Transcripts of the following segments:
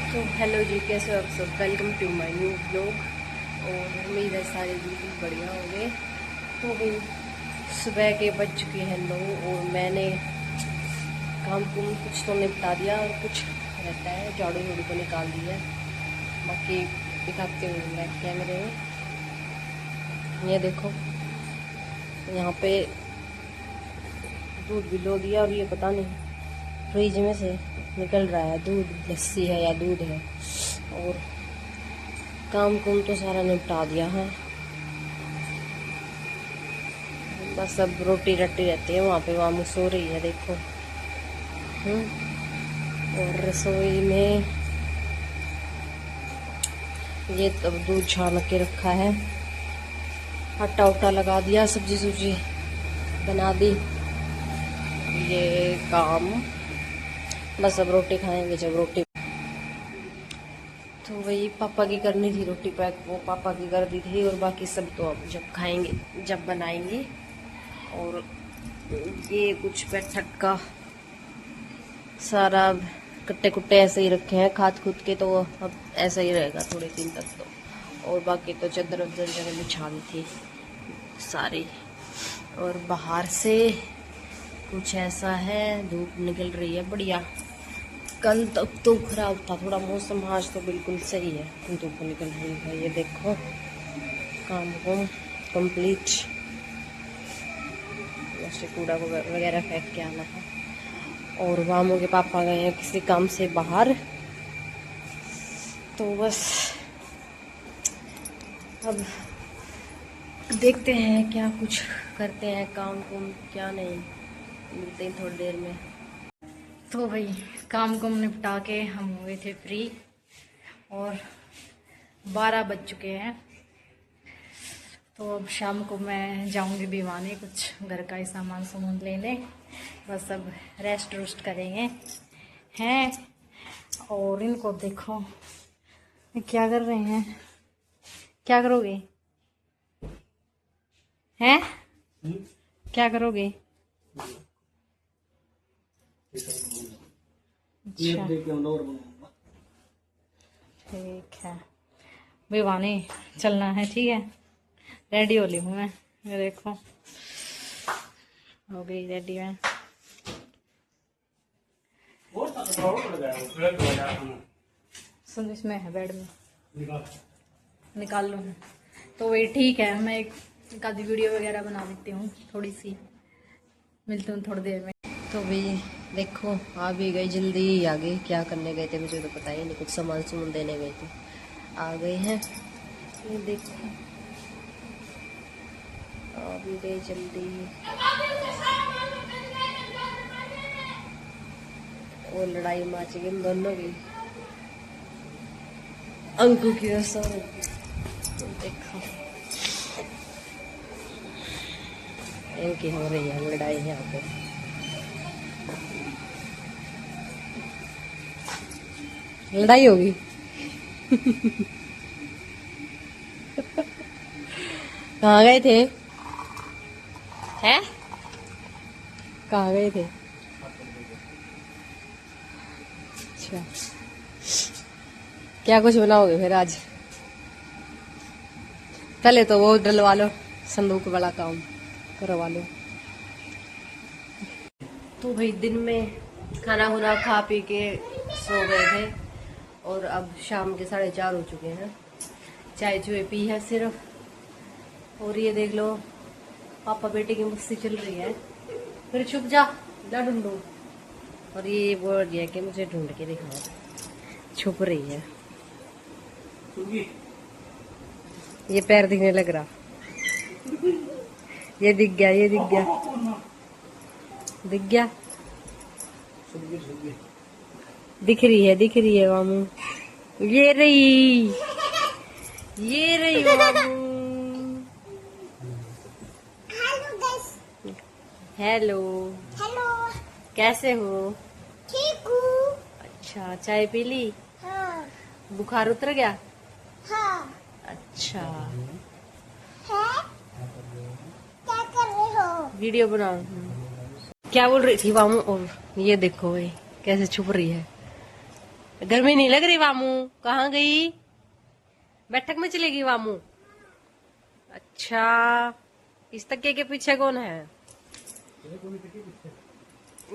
तो हेलो जी, कैसे हो आप सब। Welcome to my new blog. और उम्मीद है सारे बिल्कुल बढ़िया होंगे। तो भाई सुबह के बज चुके हैं 9 और मैंने काम कुम कुछ तो निपटा दिया और कुछ रहता है, झाड़ू झाड़ू को निकाल दिया। बाकी दिखाते हुए मैं कैमरे में, ये देखो यहाँ पे दूध भी लो दिया और ये पता नहीं फ्रिज में से निकल रहा है दूध, लस्सी है या दूध है। और काम कुम तो सारा निपटा दिया है, बस अब रोटी रट्टी रहती है वहाँ पे। मामू सो रही है देखो। और रसोई में ये तब दूध छान के रखा है, आटा उटा लगा दिया, सब्जी सुब्जी बना दी। ये काम बस अब रोटी खाएंगे जब रोटी। तो वही पापा की करनी थी रोटी पैक, वो पापा की कर दी थी। और बाकी सब तो अब जब खाएंगे जब बनाएंगे। और ये कुछ बैठक का सारा कट्टे कुट्टे ऐसे ही रखे हैं खाद खुद के, तो अब ऐसा ही रहेगा थोड़े दिन तक तो। और बाकी तो चादर उधर जगह बिछा दी थी सारी। और बाहर से कुछ ऐसा है, धूप निकल रही है बढ़िया। कल तक तो खराब था थोड़ा मौसम, आज तो बिल्कुल सही है, धूप निकल रही है। ये देखो काम वाम कंप्लीट। वैसे कूड़ा वगैरह फेंक के आना है। और मामू के पापा गए हैं किसी काम से बाहर, तो बस अब देखते हैं क्या कुछ करते हैं काम कुम, क्या नहीं। मिलते हैं थोड़ी देर में। तो भाई काम कुम निपटा के हम हुए थे फ्री और 12 बज चुके हैं। तो अब शाम को मैं जाऊंगी भिवानी कुछ घर का ही सामान सामान लेने। बस अब रेस्ट रोस्ट करेंगे हैं। और इनको देखो क्या कर रहे हैं, क्या करोगे हैं, क्या करोगे। अच्छा ठीक है, भिवानी चलना है, ठीक है। रेडी हो ली हूँ मैं, ये देखो हो गई रेडी मैं। संदेश में है बेड में, निकाल लूँ। तो वही ठीक है, मैं एक आधी वीडियो वगैरह बना देती हूँ थोड़ी सी। मिलती हूँ थोड़ी देर में। तो भाई देखो आ भी गई, जल्दी ही आ गई। क्या करने गए थे मुझे तो पता ही नहीं, कुछ सामान सुमान देने गए थे, आ गए हैं। ये देखो आ भी गई जल्दी। वो लड़ाई मच गई दोनों की, अंकु की और सौरभ की। तो देखो इनकी हो रही है लड़ाई यहाँ पे। लड़ाई होगी कहाँ गए थे हैं, कहाँ गए थे। अच्छा क्या कुछ बनाओगे फिर आज। पहले तो वो डलवा लो, संदूक वाला काम करवा लो। तो भाई दिन में खाना खुना खा पी के सो गए थे और अब शाम के 4:30 हो चुके हैं। चाय चुए पी है सिर्फ। और ये देख लो पापा बेटे की मस्ती चल रही है। फिर छुप जा ना ढूंढू। और ये बोल रही है कि मुझे ढूंढ के दिखाओ, छुप रही है। ये पैर दिखने लग रहा, ये दिख गया, ये दिख गया, दिख गया, दिख रही है मामू। ये रही, ये रही मामू। हेलो हेलो, कैसे हो। ठीक हूँ। अच्छा चाय पी ली। हाँ। बुखार उतर गया। हाँ। अच्छा है? क्या कर रहे हो। वीडियो बनाओ। क्या बोल रही थी मामू। और ये देखो भाई कैसे छुप रही है। गर्मी नहीं लग रही वामू? कहाँ गई? बैठक में चलेगी वामू? अच्छा, इस तकिए के पीछे कौन है?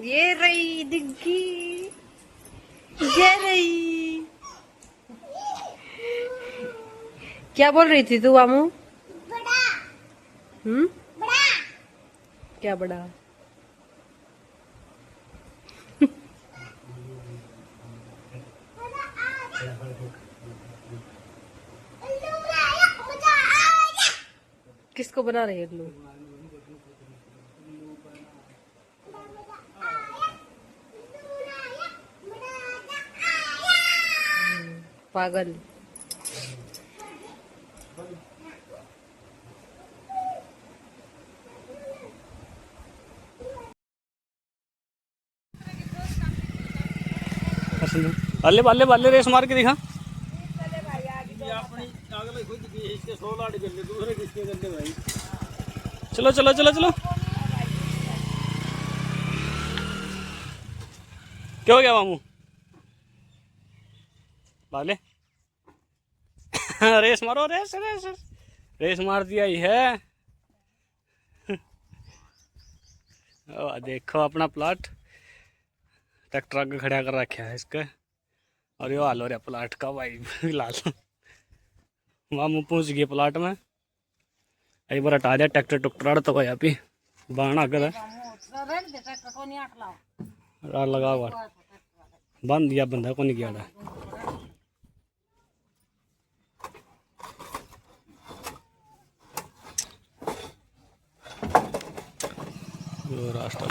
ये रही डिग्गी, ये रही। क्या बोल रही थी तू वामू? बड़ा। क्या बड़ा? किसको बना रही है उल्लू? पागल। बल्ले बल्ले बल्ले रेस मार के दिखा। चलो चलो चलो चलो। क्या हो गया मामू? बाले रेस मारो, रेस रेस रेस मार दिया ही है। देखो अपना प्लाट ट्रैक्टर आगे खड़ा कर रखा है इसके, और ये हाल हो रहा प्लाट का भाई लाल। मामू पहुंच गए प्लाट में, एक बार हटा दिया ट्रैक्टर टुकड़ा तो भाई अभी बाण आकर लगा हुआ बंद दिया बंदा को नहीं किया। रास्ता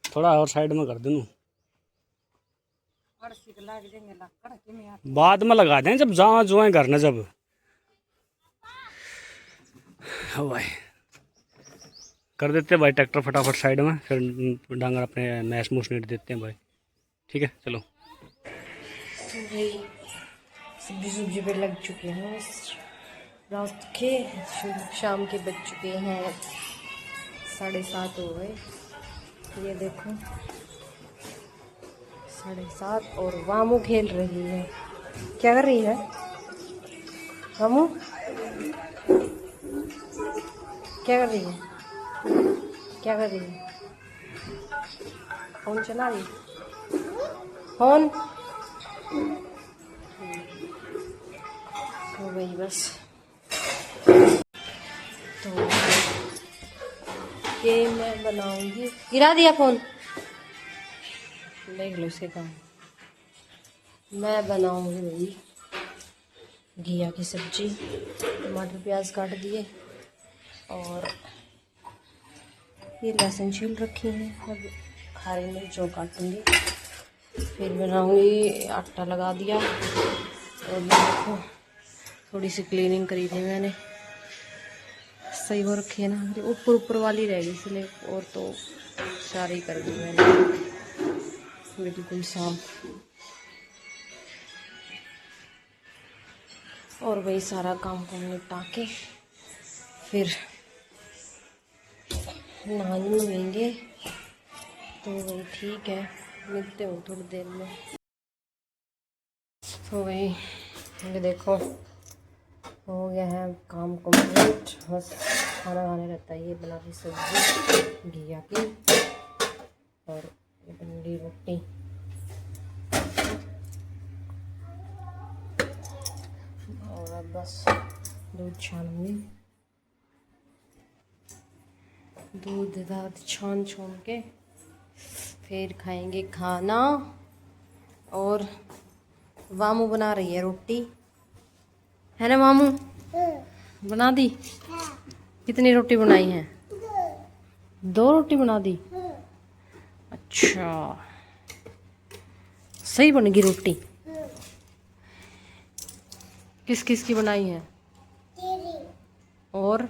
थोड़ा और साइड में कर दूं, बाद में लगा दें जब जहाँ जो है घर न जब भाई कर देते हैं भाई ट्रैक्टर फटाफट साइड में, फिर डांगर अपने मैश मूस नीट देते हैं भाई। ठीक है चलो। भाई सब्जी सब्जी पे लग चुके हैं, रात के शाम के बज चुके हैं 7:30 हो गए। ये देखो 7:30 और वामू खेल रही है। क्या कर रही है वामू? क्या कर रही है? क्या कर रही है? फोन चला रही? फोन हो गई बस। तो ये मैं बनाऊंगी। गिरा दिया फोन, देख लो इसके काम। मैं बनाऊंगी भाई घिया की सब्जी, टमाटर प्याज काट दिए और ये लहसुन छील रखी है। अब हरी मिर्चों काटूंगी, फिर बनाऊंगी। आटा लगा दिया और देखो थोड़ी सी क्लीनिंग करी थी मैंने, सही हो रखी है ना, ऊपर ऊपर वाली रह गई इसलिए, और तो सारी कर दी मैंने बिल्कुल साफ। और वही सारा काम को निपटा के फिर नहाएंगे। तो वही ठीक है, मिलते हो थोड़ी देर में। तो वही ये देखो हो गया है काम कंप्लीट, बस खाना खाने रहता है। ये बना रही सब्जी घिया की और ये बन रही रोटी। और अब बस दूध छानूंगी, दूध दाद छान के फिर खाएंगे खाना। और मामू बना रही है रोटी, है ना मामू? बना दी? कितनी रोटी बनाई है? 2 रोटी बना दी। अच्छा सही बनेगी रोटी? किस किस की बनाई है? और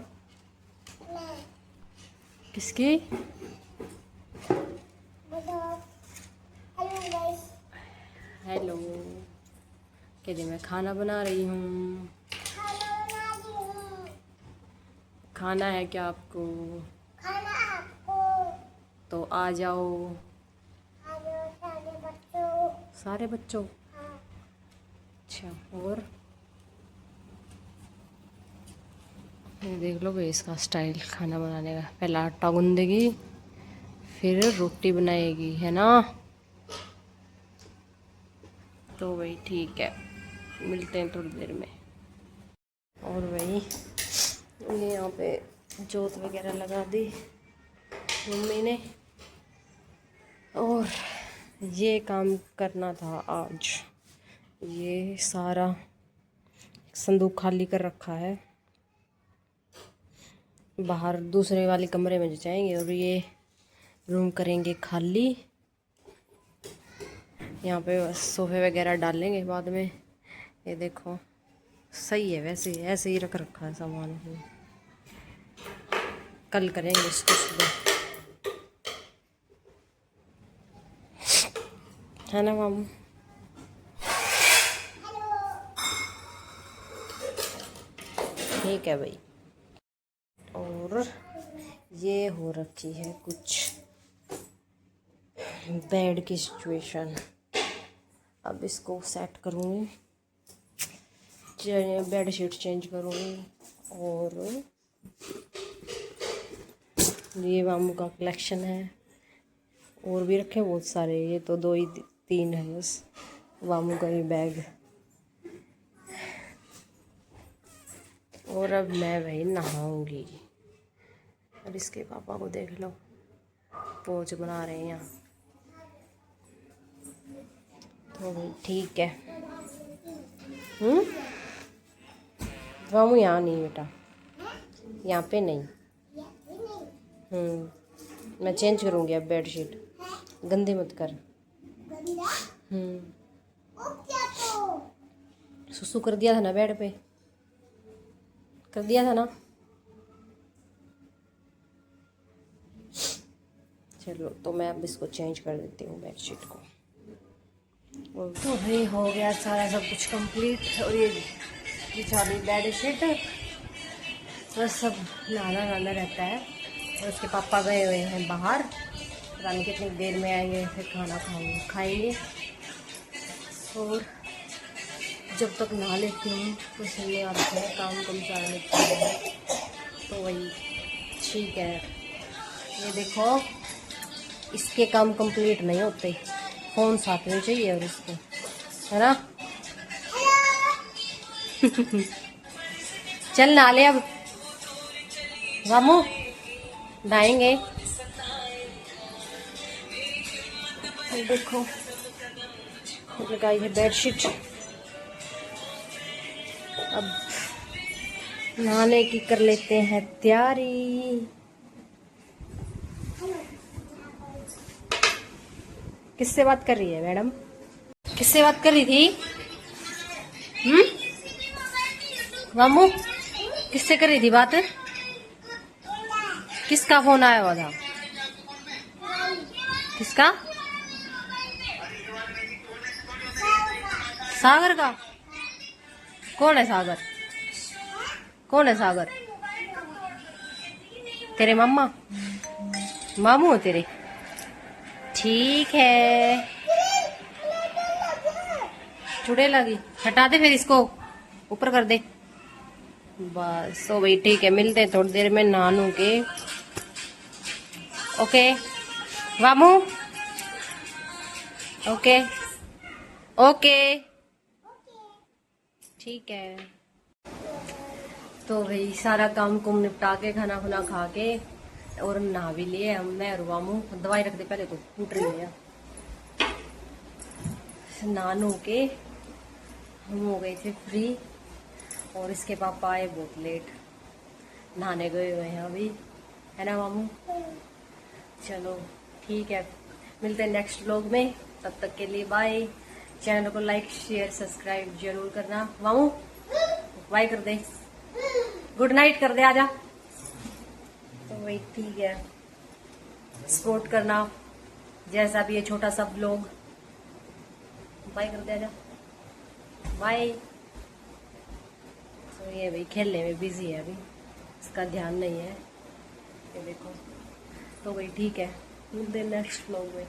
किसकी? हेलो, कहते मैं खाना बना रही हूँ। खाना है क्या आपको? खाना आपको। तो आ जाओ। हेलो सारे बच्चों। सारे बच्चों? हाँ। अच्छा, और ये देख लो भाई इसका स्टाइल खाना बनाने का। पहले आटा गूंदेगी, फिर रोटी बनाएगी, है ना? तो भाई ठीक है, मिलते हैं थोड़ी देर में। और भाई ये यहाँ पे जोत वगैरह लगा दी मम्मी ने, और ये काम करना था आज। ये सारा संदूक खाली कर रखा है, बाहर दूसरे वाले कमरे में जाएंगे और ये रूम करेंगे खाली। यहाँ पे बस सोफे वगैरह डालेंगे बाद में। ये देखो सही है, वैसे ऐसे ही रख रखा है सामान। कल करेंगे इसको सुबह, है ना मामू? ठीक है भाई। और ये हो रखी है कुछ बेड की सिचुएशन। अब इसको सेट करूँगी, बेड शीट चेंज करूँगी। और ये मामू का कलेक्शन है, और भी रखे बहुत सारे। ये तो 2 ही 3 है बस। मामू का ये बैग। और अब मैं भाई नहाऊंगी। और इसके पापा को देख लो, पोच बना रहे हैं यहाँ। तो भाई ठीक है। मामू यहाँ नहीं बेटा, यहाँ पे नहीं। मैं चेंज करूँगी अब बेडशीट, गंदी मत कर। सुसु कर दिया था ना बेड पे, कर दिया था ना। चलो तो मैं अब इसको चेंज कर देती हूँ बेडशीट को। तो भाई हो गया सारा सब कुछ कंप्लीट। और ये बिछा दी बेडशीट, बस सब नहाना रहता है। और उसके पापा गए हुए हैं बाहर, पता नहीं कितनी देर में आएंगे, फिर खाना खाएंगे। और जब तक नहा लेती हूँ तो सुनने आते हैं, काम कम सारा निकलता है। तो वही ठीक है। ये देखो इसके काम कंप्लीट नहीं होते, फ़ोन साथ में चाहिए और इसको, है ना? चल नहा ले अब रामू, नहाएंगे। देखो लगाई है बेडशीट, अब नहाने की कर लेते हैं तैयारी। किससे बात कर रही है मैडम? किससे बात कर रही थी? मामू किससे कर रही थी बात? किसका फोन आया हुआ था? किसका? सागर का? कौन है सागर? कौन है सागर? तेरे मम्मा मामू हो तेरे? ठीक है, चुड़ैल लगी, हटा दे फिर इसको, ऊपर कर दे बस। तो भाई ठीक है, मिलते हैं थोड़ी देर में नानू के। ओके मामू, ओके ओके ठीक है। तो भाई सारा काम कुम निपटा के, खाना खुना खा के और नहा भी लिए हम, मैं और मामू। दवाई रख दे पहले, तो फूट रही है। नहा के हम हो गए थे फ्री, और इसके पापा आए बहुत लेट, नहाने गए हुए हैं अभी, है ना मामू? चलो ठीक है, मिलते हैं नेक्स्ट व्लॉग में। तब तक के लिए बाय। चैनल को लाइक शेयर सब्सक्राइब जरूर करना। मामू बाय कर दे, गुड नाइट कर दे, आजा। तो वही ठीक है, सपोर्ट करना जैसा भी है छोटा सा व्लॉग। बाय कर दे, आजा, बाय। तो ये भाई खेलने में बिजी है अभी। इसका ध्यान नहीं है। ये देखो। तो भाई ठीक है, मिलते हैं नेक्स्ट व्लॉग में।